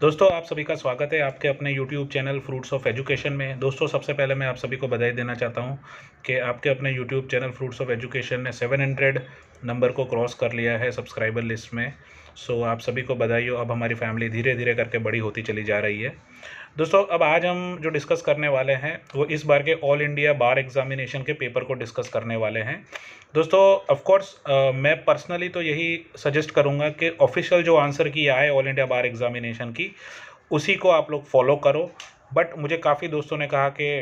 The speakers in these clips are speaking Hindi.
दोस्तों आप सभी का स्वागत है आपके अपने YouTube channel fruits of education में। दोस्तों सबसे पहले मैं आप सभी को बधाई देना चाहता हूं कि आपके अपने YouTube channel fruits of education ने 700 नंबर को क्रॉस कर लिया है सब्सक्राइबर लिस्ट में। सो आप सभी को बधाई हो। अब हमारी फैमिली धीरे धीरे करके बड़ी होती चली जा रही है। दोस्तों अब आज हम जो डिस्कस करने वाले हैं वो इस बार के ऑल इंडिया बार एग्जामिनेशन के पेपर को डिस्कस करने वाले हैं। दोस्तों ऑफ कोर्स मैं पर्सनली तो यही सजेस्ट करूंगा कि ऑफिशियल जो आंसर की आए ऑल इंडिया बार एग्जामिनेशन की उसी को आप लोग फॉलो करो। बट मुझे काफ़ी दोस्तों ने कहा कि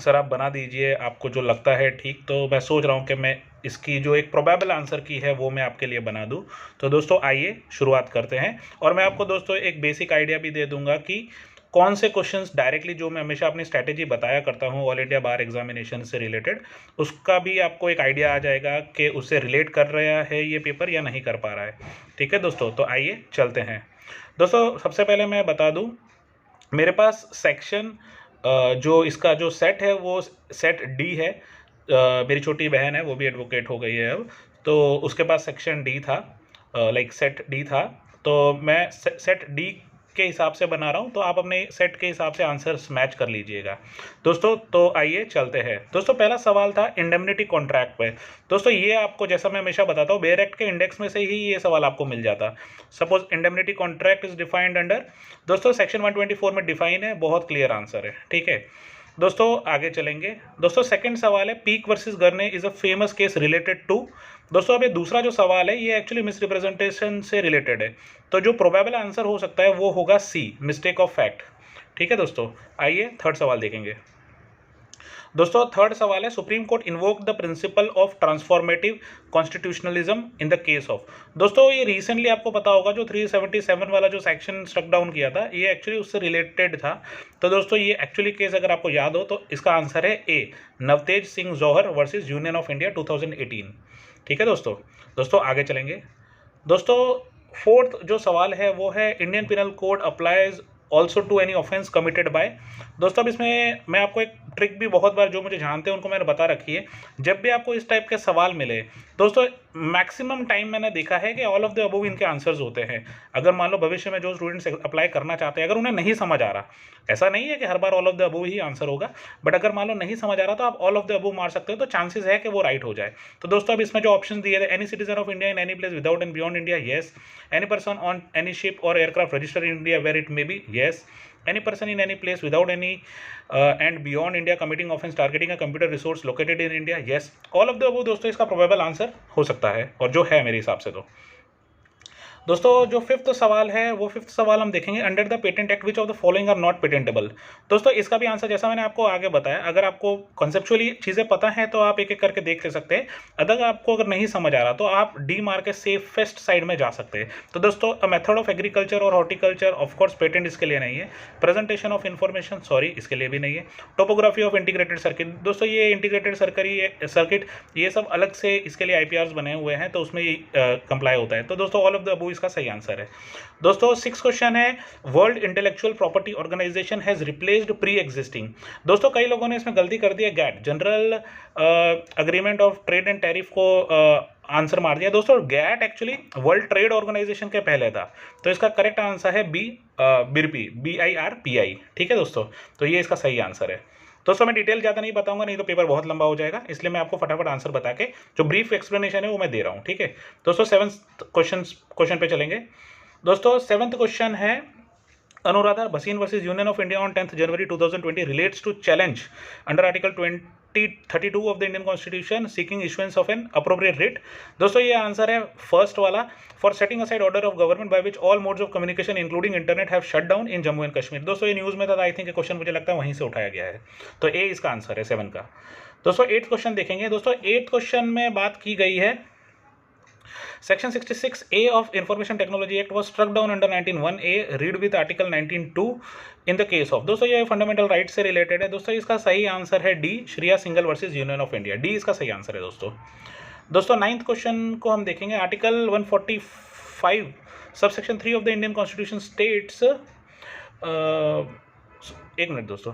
सर आप बना दीजिए आपको जो लगता है ठीक, तो मैं सोच रहा हूँ कि मैं इसकी जो एक प्रोबेबल आंसर की है वो मैं आपके लिए बना दूँ। तो दोस्तों आइए शुरुआत करते हैं और मैं आपको दोस्तों एक बेसिक आइडिया भी दे दूंगा कि कौन से क्वेश्चंस डायरेक्टली, जो मैं हमेशा अपनी स्ट्रैटेजी बताया करता हूँ ऑल इंडिया बार एग्जामिनेशन से रिलेटेड, उसका भी आपको एक आइडिया आ जाएगा कि उससे रिलेट कर रहा है ये पेपर या नहीं कर पा रहा है। ठीक है दोस्तों, तो आइए चलते हैं। दोस्तों सबसे पहले मैं बता दूं, मेरे पास सेक्शन जो इसका जो सेट है वो सेट डी है। मेरी छोटी बहन है वो भी एडवोकेट हो गई है अब, तो उसके पास सेक्शन डी था, लाइक सेट डी था। तो मैं सेट डी के हिसाब से बना रहा हूँ, तो आप अपने सेट के हिसाब से आंसर्स मैच कर लीजिएगा दोस्तों। तो आइए चलते हैं। दोस्तों पहला सवाल था इंडेमनिटी कॉन्ट्रैक्ट पे। दोस्तों ये आपको, जैसा मैं हमेशा बताता हूँ, बेयर एक्ट के इंडेक्स में से ही ये सवाल आपको मिल जाता। Suppose indemnity contract is defined under, दोस्तों सेक्शन 124 में डिफाइन है, बहुत क्लियर आंसर है। ठीक है दोस्तों आगे चलेंगे। दोस्तों सेकंड सवाल है Peek versus Gurney is a famous case related to. दोस्तों अब ये दूसरा जो सवाल है ये एक्चुअली मिसरिप्रेजेंटेशन से रिलेटेड है, तो जो प्रोबेबल आंसर हो सकता है वो होगा सी, मिस्टेक ऑफ फैक्ट। ठीक है दोस्तों, आइए थर्ड सवाल देखेंगे। दोस्तों थर्ड सवाल है supreme court invoke the principle of transformative constitutionalism in the case of. दोस्तों ये रिसेंटली आपको पता होगा जो 377 वाला जो सेक्शन स्ट्रक डाउन किया था, ये एक्चुअली उससे रिलेटेड था। तो दोस्तों ये एक्चुअली केस अगर आपको याद हो तो इसका आंसर है ए, नवतेज सिंह जौहर वर्सेस यूनियन ऑफ इंडिया 2018। ठीक है दोस्तों, दोस्तों आगे चलेंगे। दोस्तों फोर्थ जो सवाल है वो है Indian penal code applies also to any offence committed by. दोस्तों अब इसमें मैं आपको एक ट्रिक भी बहुत बार, जो मुझे जानते हैं उनको मैंने बता रखी है, जब भी आपको इस टाइप के सवाल मिले दोस्तों मैक्सिमम टाइम मैंने देखा है कि ऑल ऑफ द अबव इनके आंसर्स होते हैं। अगर मान लो भविष्य में जो स्टूडेंट्स अप्लाई करना चाहते हैं, अगर उन्हें नहीं समझ आ रहा, ऐसा नहीं है कि हर बार ऑल ऑफ द अबव ही आंसर होगा, बट अगर मान लो नहीं समझ आ रहा तो आप ऑल ऑफ द अबव मार सकते हो, तो चांसेस है कि वो राइट हो जाए। तो दोस्तों अब इसमें जो ऑप्शन दिए थे, any citizen of India in any place without and beyond India, yes. Any person on any ship or aircraft registered in India where it may be, yes. any person in any place without any and beyond India committing offense targeting a computer resource located in India, yes। all of the above दोस्तों इसका प्रोबेबल आंसर हो सकता है, और जो है मेरे हिसाब से। तो दोस्तों जो फिफ्थ सवाल है वो फिफ्थ सवाल हम देखेंगे, under the patent act which of the following are not patentable. दोस्तों इसका भी आंसर जैसा मैंने आपको आगे बताया, अगर आपको कॉन्सेप्चुअली चीज़ें पता है तो आप एक एक करके देख ले सकते हैं, अगर नहीं समझ आ रहा तो आप डी मार के सेफेस्ट साइड में जा सकते हैं। तो दोस्तों मेथड ऑफ एग्रीकल्चर और हॉर्टिकल्चर, ऑफकोर्स पेटेंट इसके लिए नहीं है। प्रेजेंटेशन ऑफ इन्फॉर्मेशन, सॉरी इसके लिए भी नहीं है। टोपोग्राफी ऑफ इंटीग्रेटेड सर्किट, दोस्तों ये इंटीग्रेटेड सर्किट ये सब अलग से इसके लिए IPRs बने हुए हैं, तो उसमें कंप्लाई होता है। तो दोस्तों ऑल ऑफ द अबव इसका सही आंसर है। दोस्तों सिक्स क्वेश्चन है world intellectual property organisation has replaced pre existing. दोस्तों कई लोगों ने इसमें गलती कर दी है, GATT general agreement of trade and tariff को आंसर मार दिया। दोस्तों GATT actually world trade organisation के पहले था, तो इसका करेक्ट आंसर है बी, बिरपी, BIRPI। ठीक है दोस्तों, तो ये इसका सही आंसर है। दोस्तों मैं डिटेल ज़्यादा नहीं बताऊंगा, नहीं तो पेपर बहुत लंबा हो जाएगा, इसलिए मैं आपको फटाफट आंसर बता के जो ब्रीफ एक्सप्लेनेशन है वो मैं दे रहा हूँ। ठीक है दोस्तों, सेवंथ क्वेश्चन पे चलेंगे। दोस्तों सेवंथ क्वेश्चन है Anuradha Bhasin versus union of India on 10th January 2020 relates to challenge under article 32 of the Indian constitution seeking issuance of an appropriate writ. दोस्तों ये आंसर है फर्स्ट वाला, for setting aside order of government by which all modes of communication including internet have shut down in Jammu and Kashmir. दोस्तों ये न्यूज़ में था, आई थिंक क्वेश्चन मुझे लगता है वहीं से उठाया गया है, तो ए इसका आंसर है 7 का। दोस्तों 8th क्वेश्चन देखेंगे। दोस्तों 8th क्वेश्चन में बात की गई है Section 66A of Information Technology Act was struck down under 19(1)(a), read with Article 19(2) in the case of। दोस्तों ये फंडामेंटल राइट से रिलेटेड है। दोस्तों इसका सही आंसर है D, Shreya single versus union of India, D इसका सही आंसर है दोस्तों 9th क्वेश्चन को हम देखेंगे। Article 145 subsection 3 of the Indian constitution states, एक मिनट दोस्तों,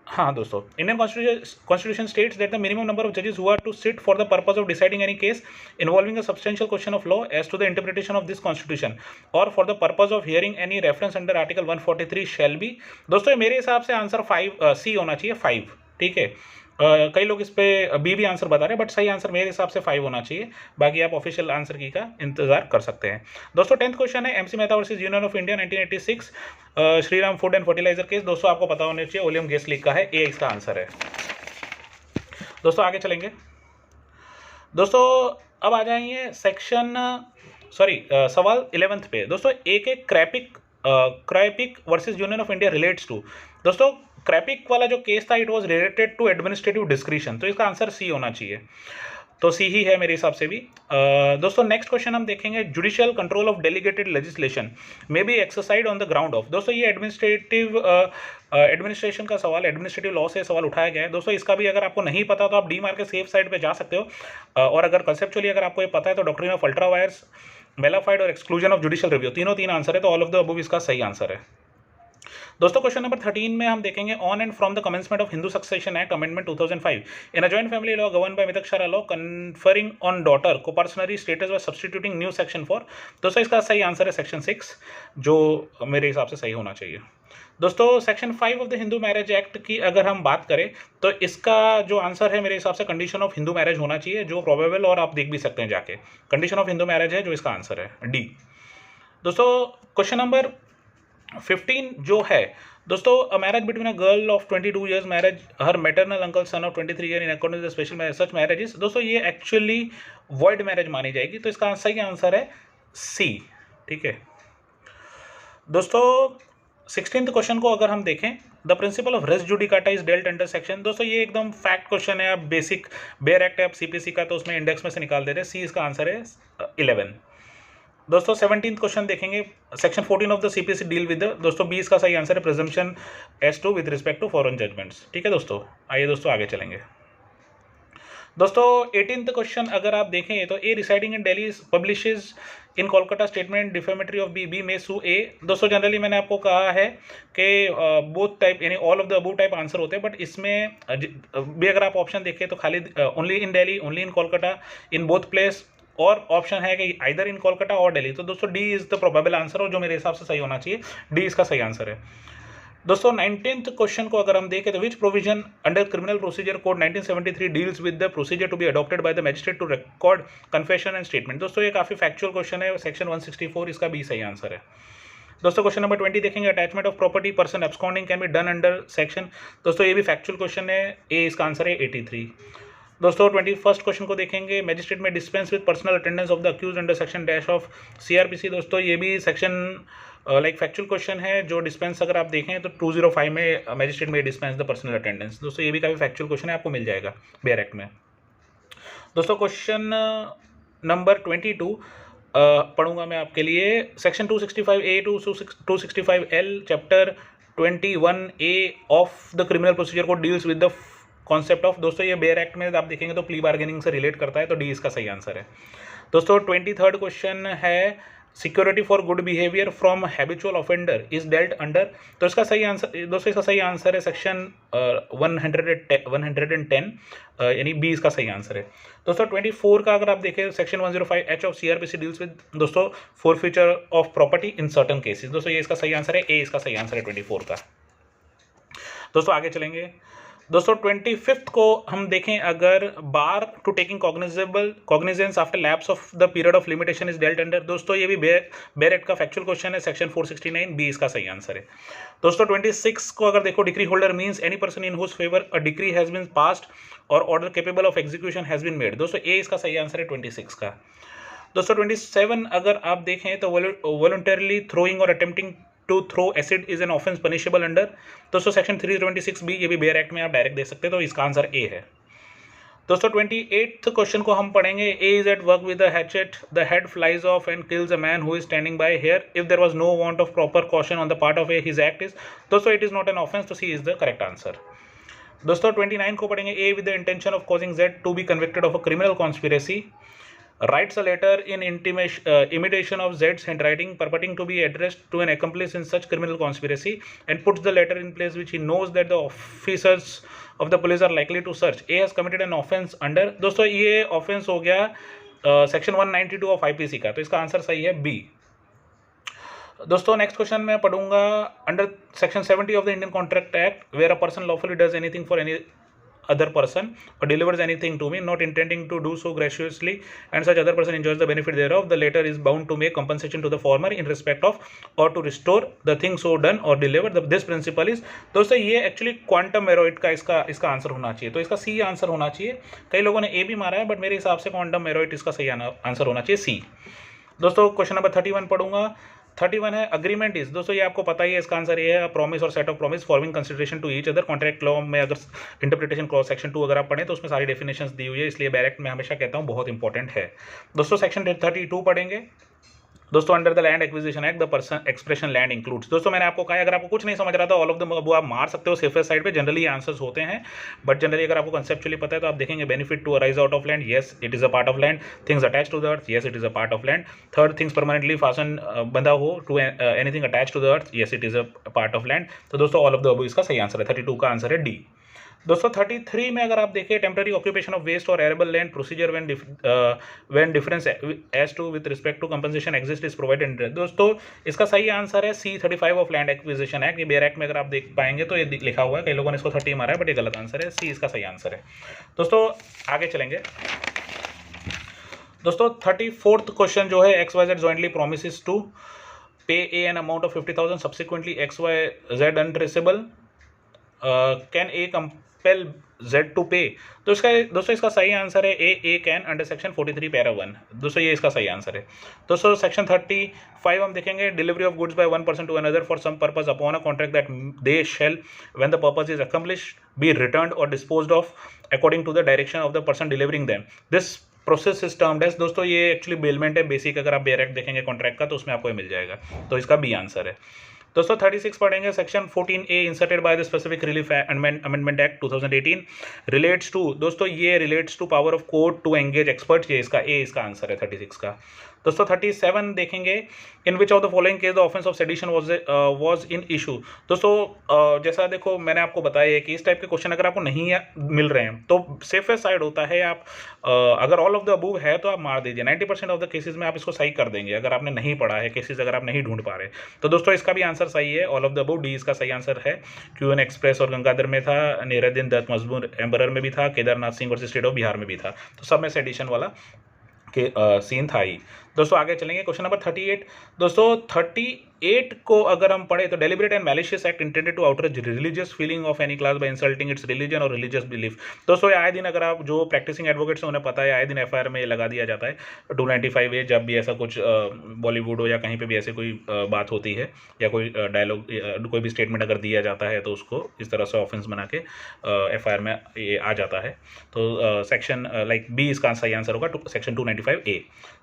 हाँ दोस्तों, Indian constitution states that the minimum number of जजेस who are to sit for the purpose of deciding any case involving a substantial question of law as to the interpretation of this constitution or for the purpose of hearing any reference under article 143 shall be. दोस्तों ये मेरे हिसाब से आंसर 5 सी होना चाहिए, 5, ठीक है। कई लोग इस पे बी भी आंसर बता रहे हैं, बट सही आंसर मेरे हिसाब से 5 होना चाहिए। बाकी आप ऑफिशियल आंसर की का इंतजार कर सकते हैं। दोस्तों 10th क्वेश्चन है MC Mehta versus union of India 1986 Shriram food and fertiliser case. दोस्तों आपको पता होना चाहिए ओलियम गैस लीक का है, ए इसका आंसर है। दोस्तों आगे चलेंगे। दोस्तों अब आ जाएंगे सवाल 11th पे। दोस्तों एक Kraipak versus union of India relates to. दोस्तों क्रैपिक वाला जो केस था it was related to administrative discretion, तो इसका आंसर सी होना चाहिए, तो सी ही है मेरे हिसाब से भी। दोस्तों नेक्स्ट क्वेश्चन हम देखेंगे, judicial control of delegated legislation may be exercise on the ground of. दोस्तों ये एडमिनिस्ट्रेशन का सवाल, एडमिनिस्ट्रेटिव लॉ से सवाल उठाया गया है। दोस्तों इसका भी अगर आपको नहीं पता तो आप डी मार्क के सेफ साइड पे जा सकते हो, और अगर कंसेप्चुअली अगर आपको ये पता है तो doctrine of ultra vires, mala fide और एक्सक्लूजन ऑफ जुडिशियल रिव्यू, तीन आंसर है, तो ऑल ऑफ द अबव इसका सही आंसर है। दोस्तों क्वेश्चन नंबर 13 में हम देखेंगे on and from the commencement of Hindu succession act amendment 2005 in a joint family law govern by Mitakshara law conferring on daughter को पर्सनरी स्टेटस व सब्सटीट्यूटिंग न्यू सेक्शन 4। दोस्तों इसका सही आंसर है सेक्शन 6, जो मेरे हिसाब से सही होना चाहिए। दोस्तों section 5 of the Hindu marriage act की अगर हम बात करें तो इसका जो आंसर है मेरे हिसाब से कंडीशन ऑफ हिंदू मैरिज होना चाहिए, जो प्रोबेबल, और आप देख भी सकते हैं जाके, कंडीशन ऑफ हिंदू मैरिज है जो इसका आंसर है डी। दोस्तों क्वेश्चन नंबर 15 जो है, दोस्तों a marriage between a girl of 22 years marriage her maternal uncle son of 23 year in according to the special marriage such marriages. दोस्तों ये एक्चुअली वॉइड मैरिज मानी जाएगी, तो इसका सही आंसर है सी, ठीक है। दोस्तों 16th क्वेश्चन को अगर हम देखें, the principle of res judicata is dealt under section. दोस्तों ये एकदम फैक्ट क्वेश्चन है, आप बेसिक बेयर एक्ट है आप सीपीसी का, तो उसमें इंडेक्स में से निकाल दे रहे हैं, सी इसका आंसर है 11। दोस्तों 17th क्वेश्चन देखेंगे, section 14 of the CPC deal with, दोस्तों 20 का सही आंसर है presumption as to with respect to foreign judgments, ठीक है दोस्तों। आइए दोस्तों आगे चलेंगे। दोस्तों 18th क्वेश्चन अगर आप देखें तो A residing in Delhi publishes in Kolkata statement defamatory of B may sue ए। दोस्तों जनरली मैंने आपको कहा है कि बोथ टाइप यानी all of the above type answer होते हैं, बट इसमें भी अगर आप ऑप्शन देखें तो खाली only in Delhi, only in Kolkata, in both place, और ऑप्शन है कि आइदर इन कोलकाता और दिल्ली। तो दोस्तों D is the probable answer, और जो मेरे हिसाब से सही होना चाहिए, डी इसका सही आंसर है। दोस्तों 19th क्वेश्चन को अगर हम देखें तो which provision under criminal procedure code 1973 deals with the procedure to be adopted by the magistrate to record confession and statement. दोस्तों ये काफी फैक्चुअल क्वेश्चन है, सेक्शन 164 इसका भी सही आंसर है। दोस्तों क्वेश्चन नंबर 20 देखेंगे, attachment of property person absconding can be done under section. दोस्तों ये भी फैक्चुअल क्वेश्चन है, ए इसका आंसर है 83। दोस्तों 21st क्वेश्चन को देखेंगे, magistrate may dispense with personal attendance of the accused under section dash of CRPC. दोस्तों ये भी सेक्शन लाइक फैक्चुअल क्वेश्चन है, जो डिस्पेंस अगर आप देखें तो 205 में magistrate may dispense the personal attendance. दोस्तों ये भी काफ़ी फैक्चुअल क्वेश्चन है, आपको मिल जाएगा बेयर एक्ट में। दोस्तों क्वेश्चन नंबर 22 पढ़ूंगा मैं आपके लिए, section 265A to 265L chapter 21A of the criminal procedure code deals with the concept of. दोस्तों ये बेयर एक्ट में आप देखेंगे तो प्ली बार्गेनिंग से रिलेट करता है, तो डी इसका सही आंसर है। दोस्तों 23rd क्वेश्चन है, security for good behaviour from habitual offender is dealt under. तो इसका सही आंसर, दोस्तों इसका सही आंसर है सेक्शन 110 यानी बी इसका सही आंसर है। दोस्तों 24 का अगर आप देखें, section 105H of CrPC deals with दोस्तों forfeiture of property in certain cases. दोस्तों ये इसका सही आंसर है, ए इसका सही आंसर है 24 का। दोस्तों आगे चलेंगे। दोस्तों 25th को हम देखें, अगर bar to taking cognizance after lapse of the period of limitation is dealt under. दोस्तों ये भी बेयर एक्ट का फैक्चुअल क्वेश्चन है, सेक्शन 469 बी इसका सही आंसर है। दोस्तों 26 को अगर देखो, decree holder means any person in whose favour a decree has been passed or order capable of execution has been made. दोस्तों ए इसका सही आंसर है 26 का। दोस्तों 27 अगर आप देखें तो वॉलंटरली थ्रोइंग और attempting to throw acid is an offence punishable under. दोस्तों सेक्शन 326 बी, ये भी बेयर एक्ट में आप डायरेक्ट देख सकते हैं, तो इसका आंसर ए है। दोस्तों 28th क्वेश्चन को हम पढ़ेंगे, A is at work with the hatchet, the head flies off and kills a man who is standing by here if there was no want of proper caution on the part of A his act is. दोस्तों it is not an offence, तो C is the correct answer. दोस्तों 29 को पढ़ेंगे, A with the intention of causing Z to be convicted of a criminal conspiracy writes a letter in imitation of Z's handwriting purporting to be addressed to an accomplice in such criminal conspiracy and puts the letter in place which he knows that the officers of the police are likely to search. A has committed an offense under, दोस्तों ये ऑफेंस हो गया सेक्शन 192 ऑफ आईपीसी का, तो इसका आंसर सही है बी। दोस्तों नेक्स्ट क्वेश्चन मैं पढ़ूंगा under section 70 of the Indian contract act where a person lawfully does anything for any other person or delivers anything to me not intending to do so graciously and such other person enjoys the benefit thereof, the latter is bound to make compensation to the former in respect of or to restore the thing so done or delivered. This principle is, दोस्तों ये एक्चुअली क्वांटम मेरोइड का इसका आंसर होना चाहिए, तो इसका सी आंसर होना चाहिए। कई लोगों ने ए भी मारा है बट मेरे हिसाब से क्वांटम मेरोइड इसका सही आंसर होना चाहिए सी। दोस्तों क्वेश्चन नंबर 31 पढ़ूंगा। 31 है अग्रीमेंट इज, दोस्तों ये आपको पता ही है, इसका आंसर ये है प्रॉमिस और set of promise forming consideration to each other. Contract law में अगर इंटरप्रिटेशन क्लॉज सेक्शन 2 अगर आप पढ़ें तो उसमें सारी डेफिनेशंस दी हुई है, इसलिए डायरेक्ट मैं हमेशा कहता हूँ बहुत इंपॉर्टेंट है। दोस्तों सेक्शन 32 पढ़ेंगे। दोस्तों under the land acquisition act the person expression land includes, दोस्तों मैंने आपको कहा अगर आपको कुछ नहीं समझ रहा था ऑल ऑफ द वो आप मार सकते हो सेफेस्ट साइड पे, जनरली आंसर्स होते हैं, बट जनरली अगर आपको कंसेप्चुअली पता है तो आप देखेंगे benefit to arise out of land, yes it is a part of land. Things attach to the earth, yes it is a part of land. Third, things permanently fasten बंधा हो to anything attach to the earth, yes it is a part of land. तो दोस्तों ऑल ऑफ द अबव इसका सही आंसर है, 32 का आंसर है डी। दोस्तों 33 में अगर आप देखें टेम्पररी ऑक्यूपेशन ऑफ वेस्ट और arable land procedure when difference as to with respect to compensation exist is provided, दोस्तों इसका सही आंसर है C 35 of land acquisition act. ये बेयर एक्ट में अगर आप देख पाएंगे तो ये लिखा हुआ है, कई लोगों ने इसको 30 मारा है बट ये गलत आंसर है, सी इसका सही आंसर है। दोस्तों आगे चलेंगे। दोस्तों 34th क्वेश्चन जो है XYZ jointly promises to pay A an amount of 50,000 subsequently XYZ untraceable, can A compel Z to pay, तो इसका दोस्तों इसका सही आंसर है A can under section 43 para 1, दोस्तों ये इसका सही आंसर है। दोस्तों सेक्शन 35 हम देखेंगे delivery of goods by one person to another for some purpose upon a contract that they shall when the purpose is accomplished be returned or disposed of according to the direction of the person delivering them, this process is termed as, दोस्तों ये एक्चुअली बेलमेंट है बेसिक, अगर आप डायरेक्ट देखेंगे कॉन्ट्रैक्ट का तो उसमें आपको मिल जाएगा, तो इसका बी आंसर है। दोस्तों 36 पढ़ेंगे। Section 14A inserted by the specific relief amendment act 2018 relates to, दोस्तों ये relates to power of court to engage experts, ये इसका ए इसका आंसर है 36 का। दोस्तों 37 देखेंगे in which of the following case the offence of sedition was in issue, दोस्तों जैसा देखो मैंने आपको बताया है कि इस टाइप के क्वेश्चन अगर आपको नहीं मिल रहे हैं तो सेफेस्ट साइड होता है आप अगर ऑल ऑफ द अबव है तो आप मार दीजिए, 90% ऑफ द केसेस में आप इसको सही कर देंगे अगर आपने नहीं पढ़ा है केसेस, अगर आप नहीं ढूंढ पा रहे। तो दोस्तों इसका भी आंसर सही है, all of the above D इसका सही आंसर है। क्यूएन एक्सप्रेस और गंगाधर में था, निरुद्दीन दत्त मजबूर एम्बरर में भी था, Kedarnath Singh versus state of Bihar में भी था, तो सब में सेडिशन वाला के सीन था ही। दोस्तों आगे चलेंगे क्वेश्चन नंबर 38। दोस्तों 38 को अगर हम पढ़े तो deliberate and malicious act intended to outreach religious feeling of any class by insulting its religion और रिलीजियस बिलीफ, दोस्तों ये आए दिन अगर आप जो प्रैक्टिसिंग एडवोकेट्स हैं उन्हें पता है आए दिन एफआईआर में लगा दिया जाता है 295A, जब भी ऐसा कुछ बॉलीवुड हो या कहीं पे भी ऐसे कोई बात होती है या कोई डायलॉग कोई भी स्टेटमेंट अगर दिया जाता है तो उसको इस तरह से ऑफेंस बना के एफआईआर में ये आ जाता है, तो सेक्शन लाइक बी इसका सही आंसर होगा सेक्शन 295A।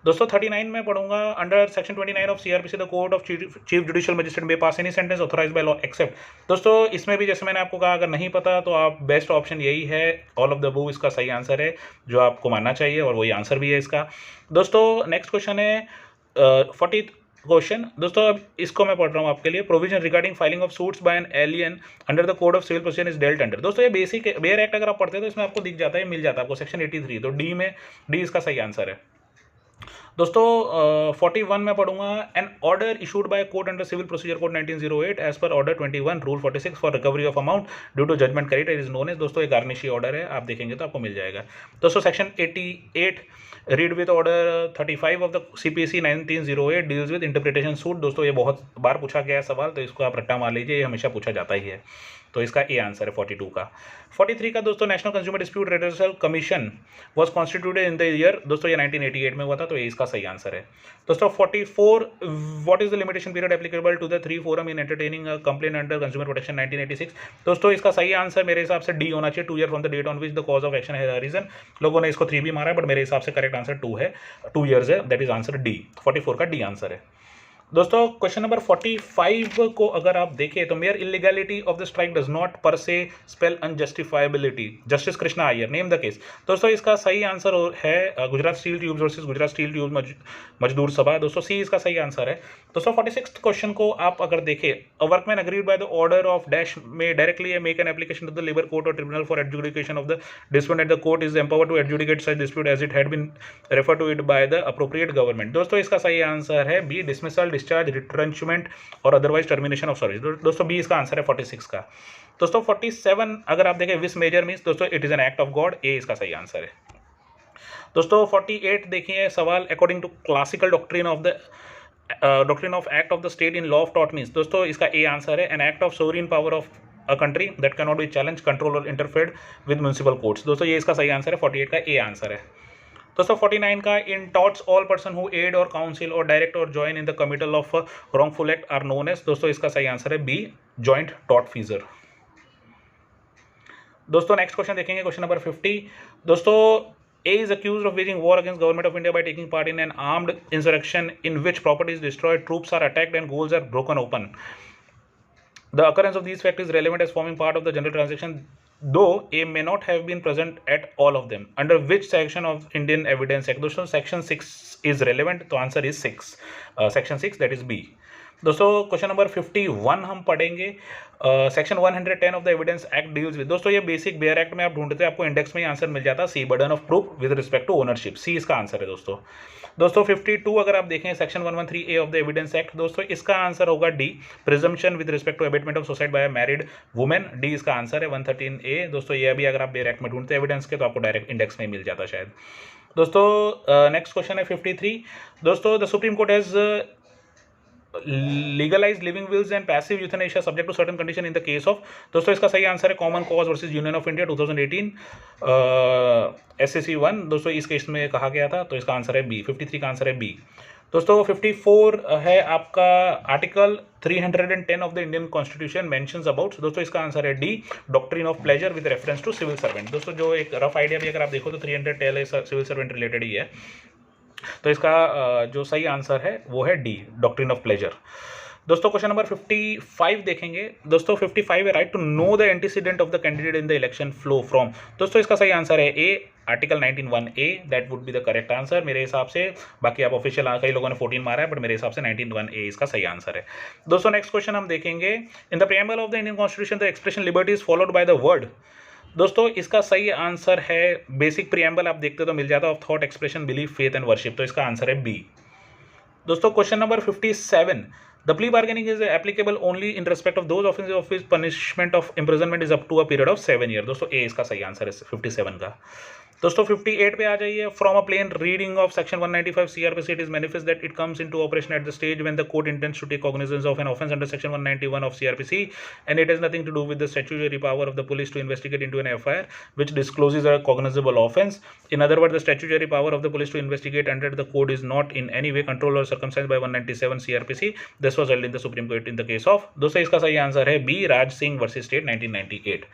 दोस्तों 39 में पढ़ूंगा under section 29 of CRPC the court of chief judicial magistrate may pass any sentence authorised by law except, दोस्तों इसमें भी जैसे मैंने आपको कहा अगर नहीं पता तो आप बेस्ट ऑप्शन यही है, ऑल ऑफ द अबव इसका सही आंसर है जो आपको मानना चाहिए और वही आंसर भी है इसका। दोस्तों नेक्स्ट क्वेश्चन है 40 क्वेश्चन, दोस्तों अब इसको मैं पढ़ रहा हूँ आपके लिए। Provision regarding filing of suits by an alien under the code of civil procedure is dealt under, दोस्तों ये बेसिक बेयर एक्ट अगर आप पढ़ते हैं तो इसमें आपको दिख जाता है, मिल जाता है आपको सेक्शन 83, तो डी में डी इसका सही आंसर है। दोस्तों 41 में पढ़ूंगा an order issued by court under civil procedure code 1908 as per order 21 rule 46 for recovery of amount due to judgment credit is known as, दोस्तों ये गार्निशी ऑर्डर है, आप देखेंगे तो आपको मिल जाएगा। दोस्तों section 88 read with order 35 of the CPC 1908 deals with interpretation suit, दोस्तों ये बहुत बार पूछा गया है सवाल, तो इसको आप रट्टा मार लीजिए, ये हमेशा पूछा जाता ही है, तो इसका ए आंसर है 42 का। 43 का दोस्तों national consumer dispute redressal commission was constituted in the year, दोस्तों ये 1988 में हुआ था, तो ये इसका सही आंसर है। दोस्तों 44 what is the limitation period applicable to the 3 forum in entertaining a complaint under consumer protection 1986, दोस्तों इसका सही आंसर मेरे हिसाब से डी होना चाहिए, 2 year from the date on which the cause of action has arisen, लोगों ने इसको 3 भी मारा है बट मेरे हिसाब से करेक्ट आंसर 2 है, 2 ईयर्स है, दैट इज आंसर डी, 44 का डी आंसर है। दोस्तों क्वेश्चन नंबर 45 को अगर आप देखें तो mere illegality of the strike does not per se spell unjustifiability, justice Krishna Iyer name the case. दोस्तों इसका सही आंसर है Gujarat steel tubes versus Gujarat steel tubes Mazdoor Sabha. दोस्तों सी इसका सही आंसर है। दोस्तों 46 क्वेश्चन को आप अगर देखें, a workman aggrieved by the order of dash may directly make an application to the labour court or tribunal for adjudication of the dispute at the court is empowered to adjudicate such dispute as it had been refer to it by the appropriate government. दोस्तों इसका सही आंसर है B, dismissal, discharge, retrenchment or otherwise termination of service. दोस्तों बी इसका आंसर है 46 का। दोस्तों 47 अगर आप देखें, विस मेजर मीन्स, दोस्तों it is an act of God, A इसका सही आंसर है। दोस्तों 48 देखिए सवाल, according to classical doctrine of the doctrine of act of the state in law of टॉट मीन्स, दोस्तों इसका ए आंसर है an act of sovereign power of a country that can not be challenge, control or interfered with municipal courts. दोस्तों ये इसका सही आंसर है, 48 का ए आंसर है। दोस्तों 49 का, in torts all person who aid or counsel or direct or join in the committal of wrongful act are known as, दोस्तों इसका सही आंसर है बी, जॉइंट टॉट फीजर। दोस्तों नेक्स्ट क्वेश्चन देखेंगे, क्वेश्चन नंबर 50। दोस्तों A is accused of waging war against government of India by taking part in an armed insurrection in which property is destroyed, troops are attacked and goals are broken open. The occurrence of these facts is relevant as forming part of the general transaction, though A may not have been present at all of them. Under which section of Indian Evidence Act? दोस्तों section 6 is relevant, तो answer is 6, section 6 that is B। दोस्तों क्वेश्चन नंबर 51 हम पढ़ेंगे, section 110 of the evidence act deals with, दोस्तों ये बेसिक बेयर एक्ट में आप ढूंढते हैं, आपको इंडेक्स में ही आंसर मिल जाता है, C, burden of proof with respect to ownership, C इसका आंसर है दोस्तों। दोस्तों 52 अगर आप देखें, section 113 A of the evidence act, दोस्तों इसका आंसर होगा D, presumption with respect to abetment of suicide by married women, D इसका आंसर है 113 ए। दोस्तों ये भी अगर आप बेयर एक्ट में ढूंढते हैं एविडेंस के तो आपको डायरेक्ट इंडेक्स में मिल जाता शायद। दोस्तों नेक्स्ट क्वेश्चन है 53। दोस्तों the supreme court has legalized living wills and passive euthanasia subject to certain condition in the case of, दोस्तों इसका सही आंसर है common cause versus union of India 2018 SAC 1, दोस्तों इस केस में कहा गया था, तो इसका आंसर है बी, 53 का आंसर है बी। दोस्तों 54 है आपका article 310 of the Indian constitution mentions about, दोस्तों इसका आंसर है D, doctrine of pleasure with reference to civil servant. दोस्तों जो एक रफ आइडिया भी अगर आप देखो तो 310 सिविल सर्वेंट रिलेटेड ही है, तो इसका जो सही आंसर है वो है डी, डॉक्ट्रिन ऑफ प्लेजर। दोस्तों क्वेश्चन नंबर 55 देखेंगे। दोस्तों 55 है right to know the antecedent of the candidate in the election flow from, दोस्तों इसका सही आंसर है A, article 19(1)A, that would be the correct answer मेरे हिसाब से। बाकी आप ऑफिशियल कई लोगों ने 14 मारा है, बट मेरे हिसाब से 19(1)A इसका सही आंसर है। दोस्तों नेक्स्ट क्वेश्चन हम देखेंगे, in the preamble of the Indian constitution the expression liberty is followed by the word, दोस्तों इसका सही आंसर है बेसिक प्रीएम्बल आप देखते तो मिल जाता of thought, expression, belief, faith and worship, तो इसका आंसर है बी। दोस्तों question number 57, the plea bargaining is applicable only in respect of those offences of which punishment of imprisonment is up to a period of 7 year, दोस्तों ए इसका सही आंसर है 57 का। दोस्तों 58 पे आ जाइए, from a plain reading of section 195 CRPC it is manifest that it comes into operation at the stage when the court intends to take cognizance of an offence under section 191 of CRPC and it has nothing to do with the statutory power of the police to investigate into an FIR which discloses a cognizable offence. In other words the statutory power of the police to investigate under the code is not in any way control or circumscribed by 197 CRPC, this was held in the supreme court in the case of, दोस्तों इसका सही आंसर है B, Raj Singh versus state 1998।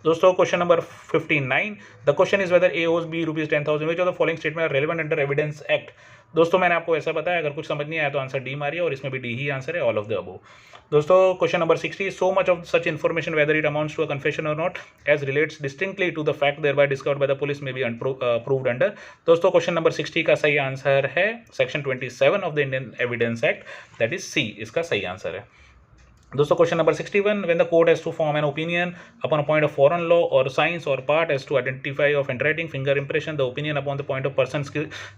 दोस्तों question number 59, the question is whether A owes B ₹10,000 which of the following statement are relevant under evidence act, दोस्तों मैंने आपको ऐसा बताया, अगर कुछ समझ नहीं आया तो आंसर डी मारिए और इसमें भी डी ही आंसर है, ऑल ऑफ द अबव। दोस्तों question number 60, so much of such information whether it amounts to a confession or not as relates distinctly to the fact thereby discovered by the police may be proved under, दोस्तों क्वेश्चन नंबर 60 का सही आंसर है section 27 of the Indian evidence act, that is C इसका सही आंसर है। दोस्तों question number 61, when the court has to form an opinion upon a point of foreign law or science or part as to identify of handwriting, finger impression, the opinion upon the point of person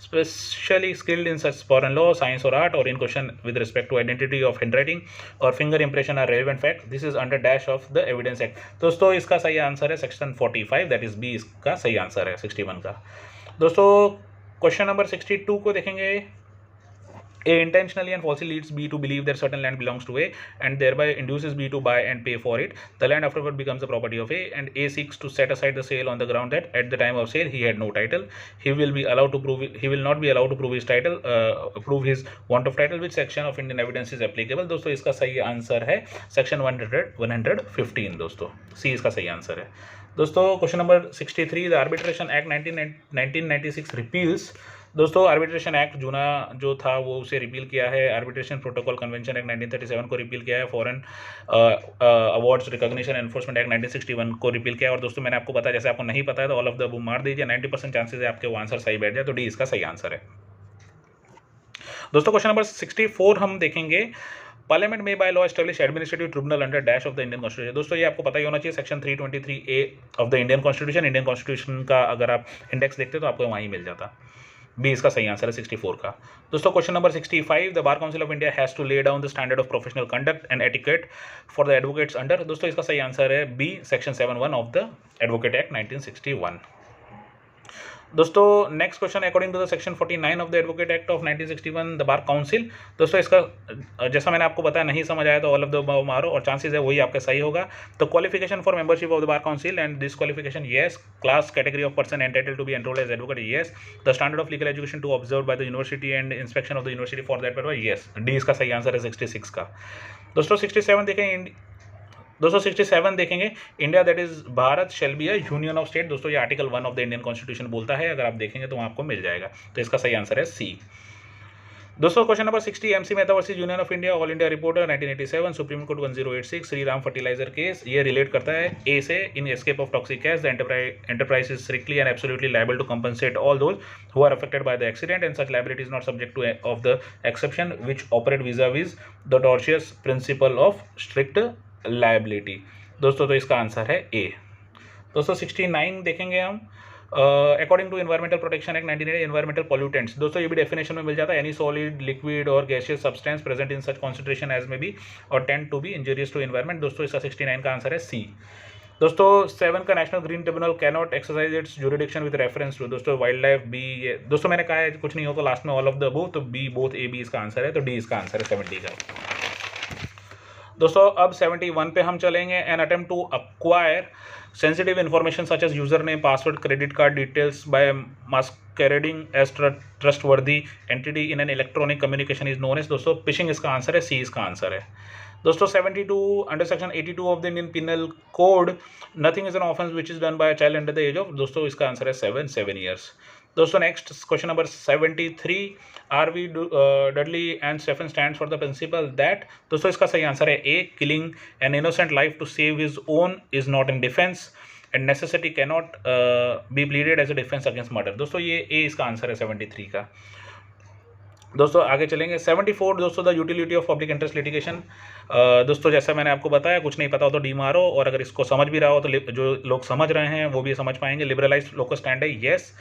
specially skilled in such foreign law, science or art, or in question with respect to identity of handwriting or finger impression are relevant fact, this is under dash of the evidence act, दोस्तों इसका सही आंसर है सेक्शन 45, दैट इज बी इसका सही आंसर है 61 का। दोस्तों क्वेश्चन नंबर 62 को देखेंगे, A intentionally and falsely leads B to believe that certain land belongs to A and thereby induces B to buy and pay for it. The land afterward becomes the property of A and A seeks to set aside the sale on the ground that at the time of sale he had no title. He will not be allowed to prove his title, prove his want of title. Which section of Indian evidence is applicable? दोस्तों इसका सही आंसर है सेक्शन 115 दोस्तों, सी इसका सही आंसर है। दोस्तों question number 63, the arbitration act 1996 repeals दोस्तों आर्बिट्रेशन एक्ट जूना जो था वो उसे रिपील किया है। आर्बिट्रेशन प्रोटोकॉल कन्वेंशन एक्ट 1937 को रिपील किया है। Foreign awards recognition enforcement act 1961 को रिपील किया है। और दोस्तों मैंने आपको बताया, जैसे आपको नहीं पता है तो ऑल ऑफ द अबव मार दीजिए, 90% चांसेस है आपके वो आंसर सही बैठ जाए, तो डी इसका सही आंसर है। दोस्तों क्वेश्चन नंबर 64 हम देखेंगे। पार्लियामेंट में by law establish administrative tribunal under dash of the Indian constitution. दोस्तों ये आपको पता ही होना चाहिए, section 323A of the Indian constitution. Indian constitution का अगर आप इंडेक्स देखते तो आपको वहीं मिल जाता। बी इसका सही आंसर है 64 का। दोस्तों question number 65, the bar council of India has to lay down the standard of professional conduct and etiquette for the advocates under. दोस्तों इसका सही आंसर है B, section 71 of the advocate act 1961। दोस्तों next question, according to the section 49 of the advocate act of 1961 the bar council. दोस्तों इसका जैसा मैंने आपको बताया, नहीं समझ आया तो ऑल ऑफ द अबव मारो और चांसेस है वही आपका सही होगा। तो qualification for membership of the bar council and this qualification yes. Class category of person entitled to be enrolled as advocate yes. The standard of legal education to observe by the university and inspection of the university for that purpose yes. D इसका सही आंसर है 66 का। दोस्तों 67 देखें, दोस्तों 67 देखेंगे, India that is Bharat shall be a union of state. दोस्तों ये article 1 of the Indian constitution बोलता है, अगर आप देखेंगे तो आपको मिल जाएगा, तो इसका सही आंसर है सी। दोस्तों question number 60, MC Mehta versus union of India all India reporter 1987 supreme court 1086 Shri Ram fertiliser case. ये रिलेट करता है ए से, in escape of toxic gas the enterprise is strictly and absolutely liable to compensate all those who are affected by the accident and such liability is not subject to of the exception which operate vis-a-vis the tortious principle of strict liability. दोस्तों तो इसका आंसर है ए। दोस्तों 69 देखेंगे हम, according to environmental protection act 1980 environmental pollutants. दोस्तों ये भी डेफिनेशन में मिल जाता है, एनी सॉलिड लिक्विड और gaseous substance present in such concentration as may be और tend to be injurious to environment. दोस्तों इसका 69 का आंसर है सी। दोस्तों 7 का National Green Tribunal cannot exercise its jurisdiction with reference to. दोस्तों वाइल्ड लाइफ बी। दोस्तों मैंने कहा है कुछ नहीं हो तो लास्ट में ऑल ऑफ द अबव, तो बी बोथ ए बी इसका आंसर है, तो डी इसका आंसर है 70 का। दोस्तों अब 71 पे हम चलेंगे। An attempt to acquire sensitive information such as username password credit card details by masquerading as trustworthy entity in an electronic communication is known as। दोस्तों फिशिंग इसका आंसर है, सी इसका आंसर है। दोस्तों 72 under section 82 of the Indian penal code nothing is an offence which is done by a child under the age of. दोस्तों इसका आंसर है 7 years। दोस्तों next question number 73, R V. Dudley and Stephen stands for the principle that. दोस्तों इसका सही आंसर है A, killing an innocent life to save his own is not in defence and necessity cannot be pleaded as a defence against murder. दोस्तों ये ए इसका आंसर है 73 का। दोस्तों आगे चलेंगे 74। दोस्तों the utility of public interest litigation. दोस्तों जैसा मैंने आपको बताया, कुछ नहीं पता हो तो डी मारो, और अगर इसको समझ भी रहा हो तो जो लोग समझ रहे हैं वो भी समझ पाएंगे। लिबरलाइज लोकल स्टैंड है, yes.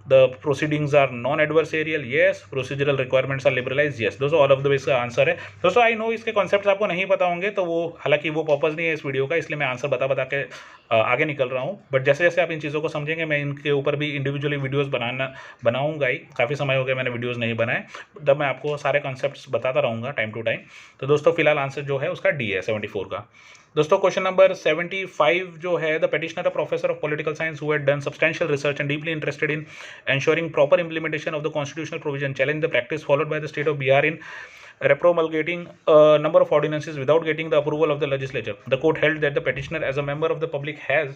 The proceedings are non adversarial, yes. Procedural requirements are liberalise, yes. दोस्तों ऑल ऑफ द इसका आंसर है। दोस्तों आई नो इसके कॉन्सेप्ट्स आपको नहीं पता होंगे, तो वो हालांकि वो पर्पस नहीं है इस वीडियो का, इसलिए मैं आंसर बता बता के आगे निकल रहा हूँ। बट जैसे जैसे आप इन चीज़ों को समझेंगे, मैं इनके ऊपर भी इंडिविजुअली वीडियोस बनाऊंगा ही। काफ़ी समय हो गया मैंने वीडियोस नहीं बनाए, तब मैं आपको सारे कॉन्सेप्ट्स बताता रहूँगा टाइम टू टाइम। तो दोस्तों फिलहाल आंसर जो है उसका डी है 74 का। दोस्तों क्वेश्चन नंबर 75 जो है, the petitioner professor of political science who had done substantial research and deeply interested in ensuring proper implementation of the constitutional provision challenge the practice followed by the state of Bihar in promulgating a number of ordinances without getting the approval of the legislature. The court held that the petitioner as a member of the public has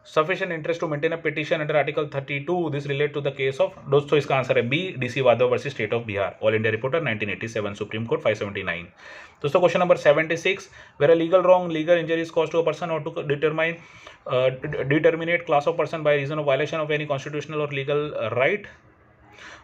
sufficient interest to maintain a petition under Article 32. This relate to the case of। दोस्तों इसका आंसर है B, DC Wadhwa versus state of Bihar, all India reporter 1987, supreme court 579। दोस्तों question number 76, where a legal wrong, legal injury is caused to a person or to determinate class of person by reason of violation of any constitutional or legal right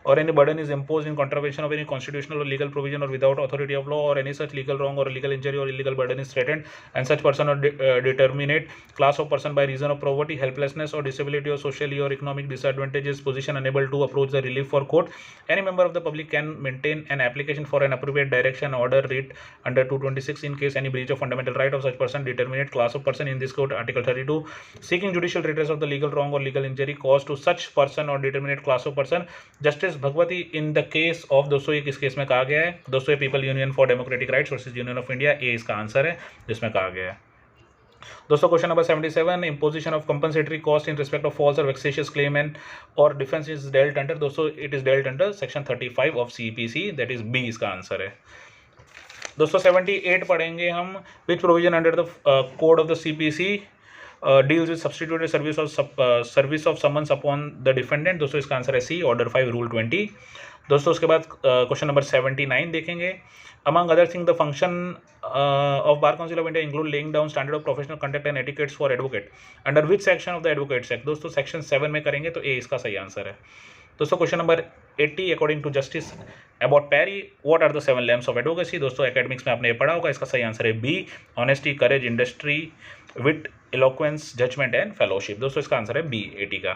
or any burden is imposed in contravention of any constitutional or legal provision or without authority of law, or any such legal wrong or legal injury or illegal burden is threatened and such person or determinate class of person by reason of poverty, helplessness or disability or socially or economic disadvantages position unable to approach the relief for court, any member of the public can maintain an application for an appropriate direction order writ under 226 in case any breach of fundamental right of such person determinate class of person in this court Article 32 seeking judicial redress of the legal wrong or legal injury caused to such person or determinate class of person justice Bhagwati in the case of. दोस्तों ये किस केस में कहा गया है? दोस्तों ये people union for democratic rights versus union of India, A इसका आंसर है जिसमें कहा गया है। दोस्तों question number 77, imposition of compensatory cost in respect of false or vexatious claim and or defense is dealt under। दोस्तों it is dealt under section 35 of CPC, that is B इसका आंसर है। दोस्तों 78 पढ़ेंगे हम, which provision under the code of the CPC deals with substituted service of summons upon the defendant. दोस्तों इसका आंसर है सी, ऑर्डर 5 रूल 20। दोस्तों उसके बाद क्वेश्चन नंबर 79 देखेंगे। Among other thing the function of bar council of India include laying down standard of professional conduct and etiquettes for advocate under which section of the advocates act. दोस्तों सेक्शन 7 में करेंगे तो ए इसका सही आंसर है। दोस्तों question number 80 according to justice Abbott Parry what are the 7 lamps of advocacy. दोस्तों एकेडमिक्स में आपने ये पढ़ा होगा, इसका सही आंसर है B, honesty, courage, industry, wit, eloquence, judgement and fellowship. दोस्तों इसका आंसर है बी 80 का।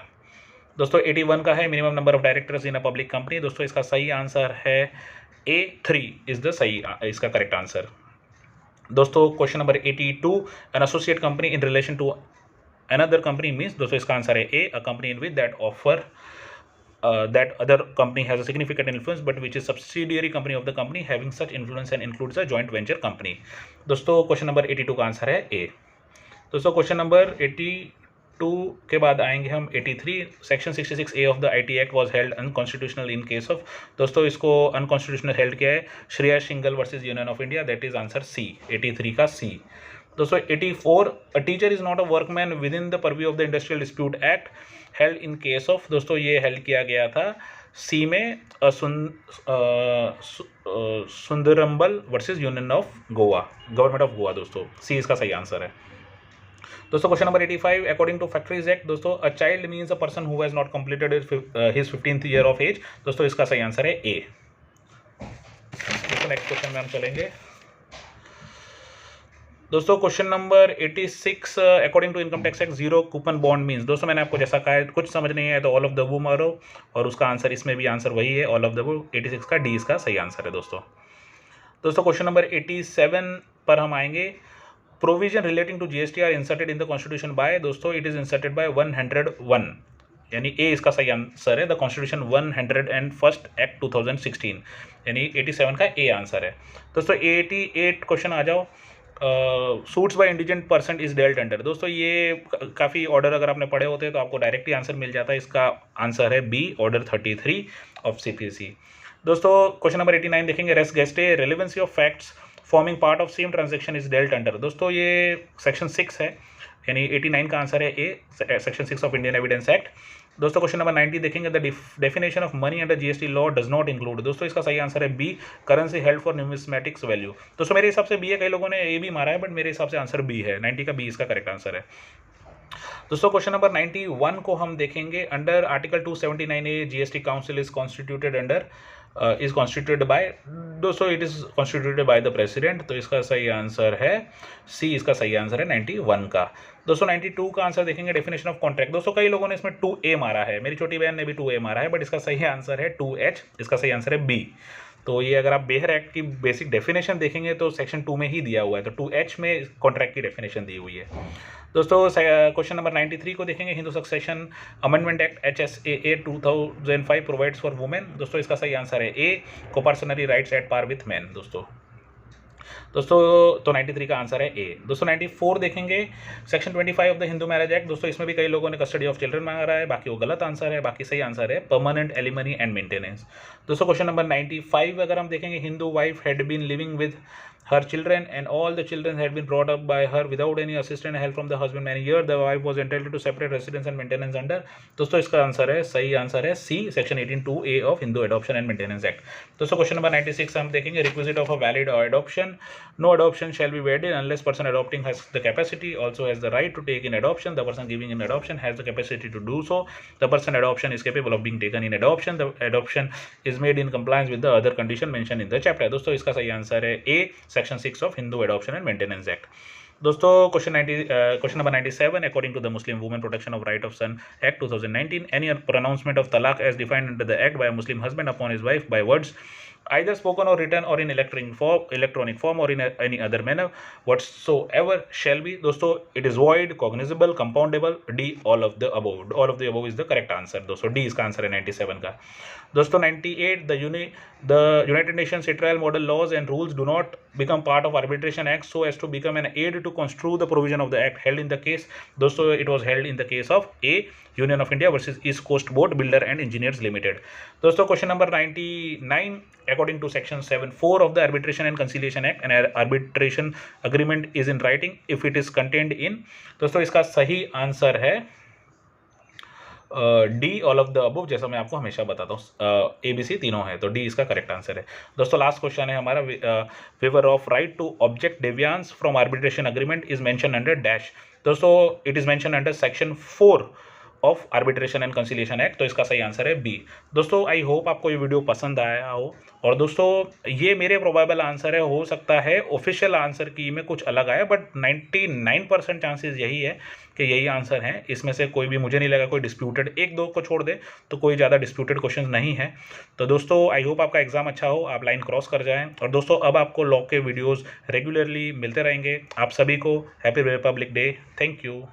दोस्तों 81 का है minimum number of directors in a public company. दोस्तों इसका सही आंसर है A3 इज द सही इसका करेक्ट आंसर। दोस्तों question number 82 an associate company in relation to another company means. दोस्तों इसका आंसर है A, a company in which that offer that other company has a significant influence but which is subsidiary company of the company having such influence and includes a joint venture company। दोस्तों क्वेश्चन नंबर 82 का आंसर है ए। दोस्तों क्वेश्चन नंबर 82 के बाद आएंगे हम 83। Section 66A of the IT act was held unconstitutional in case of. दोस्तों इसको अनकॉन्स्टिट्यूशनल हेल्ड किया है Shreya Singhal versus union of India, that is answer C, 83 का सी। दोस्तों 84 a teacher is not a workman within the purview of the industrial dispute act held in case of. दोस्तों ये हेल्ड किया गया था सी में Sundarambal versus union of Goa, government of Goa. दोस्तों सी इसका सही आंसर है। दोस्तों question number 85 according to factories act. दोस्तों a child means a person who has not completed his 15th year of age. दोस्तों इसका सही आंसर है ए। दोस्तों नेक्स्ट क्वेश्चन में हम चलेंगे। दोस्तों question number 86 according to income tax act zero coupon bond means. दोस्तों मैंने आपको जैसा कहा है कुछ समझ नहीं है तो ऑल ऑफ द वो मारो और उसका आंसर इसमें भी आंसर वही है, ऑल ऑफ द वो। 86 का डी इसका सही आंसर है। दोस्तों क्वेश्चन नंबर 87 पर हम आएंगे। Provision relating to GST are inserted in the constitution by. दोस्तों इट इज इंसर्टेड बाय 101 यानी ए इसका सही आंसर है। द कॉन्स्टिट्यूशन 101st एक्ट 2016 यानी 87 का ए आंसर है। दोस्तों 88 क्वेश्चन आ जाओ। Suits by indigent person is dealt under. दोस्तों ये काफ़ी ऑर्डर अगर आपने पढ़े होते हैं तो आपको डायरेक्टली आंसर मिल जाता है। इसका आंसर है बी, ऑर्डर 33 ऑफ CPC। दोस्तों क्वेश्चन नंबर 89 देखेंगे। Res gestae relevancy of facts forming part of same transaction is dealt under. दोस्तों ये सेक्शन 6 है यानी 89 का आंसर है A, section 6 of Indian evidence act. दोस्तों क्वेश्चन नंबर 90 देखेंगे। The definition of money under GST law does not include. दोस्तों इसका सही आंसर है B, currency held for numismatics value. दोस्तों मेरे हिसाब से बी है, कई लोगों ने ए भी मारा है बट मेरे हिसाब से आंसर बी है। 90 का बी इसका करेक्ट आंसर है। दोस्तों क्वेश्चन नंबर 91 को हम देखेंगे। Under article 279A GST council is constituted under is constituted by। दोस्तों it is constituted by the president. तो इसका सही आंसर है सी, इसका सही आंसर है 91 का। दोस्तों 92 का आंसर देखेंगे। Definition of contract. दोस्तों कई लोगों ने इसमें 2A मारा है, मेरी छोटी बहन ने भी 2A मारा है बट इसका सही आंसर है 2H, इसका सही आंसर है बी। तो ये अगर आप बेहर एक्ट की बेसिक डेफिनेशन देखेंगे तो सेक्शन 2 में ही दिया हुआ है, तो 2H में कॉन्ट्रैक्ट की डेफिनेशन दी हुई है। दोस्तों क्वेश्चन नंबर 93 को देखेंगे। Hindu succession amendment act HSAA 2005 provides for women. दोस्तों इसका सही आंसर है A, coparcenary rights at par with man. दोस्तों तो 93 का आंसर है ए। दोस्तों 94 देखेंगे। Section 25 of the Hindu marriage act. दोस्तों इसमें भी कई लोगों ने कस्टडी ऑफ चिल्ड्रन मांगा रहा है, बाकी वो गलत आंसर है, बाकी सही आंसर है परमानेंट एलिमनी एंड मेंटेनेंस। दोस्तों क्वेश्चन नंबर 95 अगर हम देखेंगे। Hindu wife had been living with her children and all the children had been brought up by her without any assistance and help from the husband many years, the wife was entitled to separate residence and maintenance under। दोस्तों इसका आंसर है, सही आंसर है C, section 18(2)A of Hindu adoption and maintenance act. दोस्तों क्वेश्चन नंबर 96 हम देखेंगे। Requisite of a valid adoption, no adoption shall be wedded unless person adopting has the capacity, also has the right to take in adoption, the person giving in adoption has the capacity to do so, the person adoption is capable of being taken in adoption, the adoption is made in compliance with the other condition mentioned in the chapter। दोस्तों इसका सही आंसर है A, section 6 of Hindu adoption and maintenance act. दोस्तों question number 97 according to the Muslim women protection of right of son act 2019 any pronouncement of talaq as defined under the act by Muslim husband upon his wife by words either spoken or written or in electronic form or in any other manner whatsoever shall be। दोस्तों it is void, cognizable, compoundable, D all of the above is the correct answer। दोस्तों D इसका आंसर है 97 का। दोस्तों 98 the United Nations trial model laws and rules do not become part of arbitration act so as to become an aid to construe the provision of the act held in the case। दोस्तों it was held in the case of A, Union of India versus East Coast Boat Builder and Engineers Limited। दोस्तों question number 99 according to section 7(4) of the Arbitration and Conciliation Act, an arbitration agreement is in writing if it is contained in। दोस्तों इसका सही आंसर है D, all of the above, जैसा मैं आपको हमेशा बताता हूँ ABC तीनों है, तो डी इसका करेक्ट आंसर है। दोस्तों लास्ट क्वेश्चन है हमारा, waiver of right to object deviance from arbitration agreement is mention under dash. दोस्तों it is mention under section 4 of arbitration and conciliation act, तो इसका सही आंसर है बी। दोस्तों आई होप आपको ये वीडियो पसंद आया हो, और दोस्तों ये मेरे प्रोबेबल आंसर है, हो सकता है ऑफिशियल आंसर की में कुछ अलग आया, बट 99% चांसेस यही है कि यही आंसर है। इसमें से कोई भी मुझे नहीं लगा कोई डिस्प्यूटेड, एक दो को छोड़ दे तो कोई ज़्यादा डिस्प्यूटेड क्वेश्चन नहीं है। तो दोस्तों आई होप आपका एग्जाम अच्छा हो, आप लाइन क्रॉस कर जाएं। और दोस्तों अब आपको लॉ के वीडियोज़ रेगुलरली मिलते रहेंगे। आप सभी को happy Republic day. Thank you.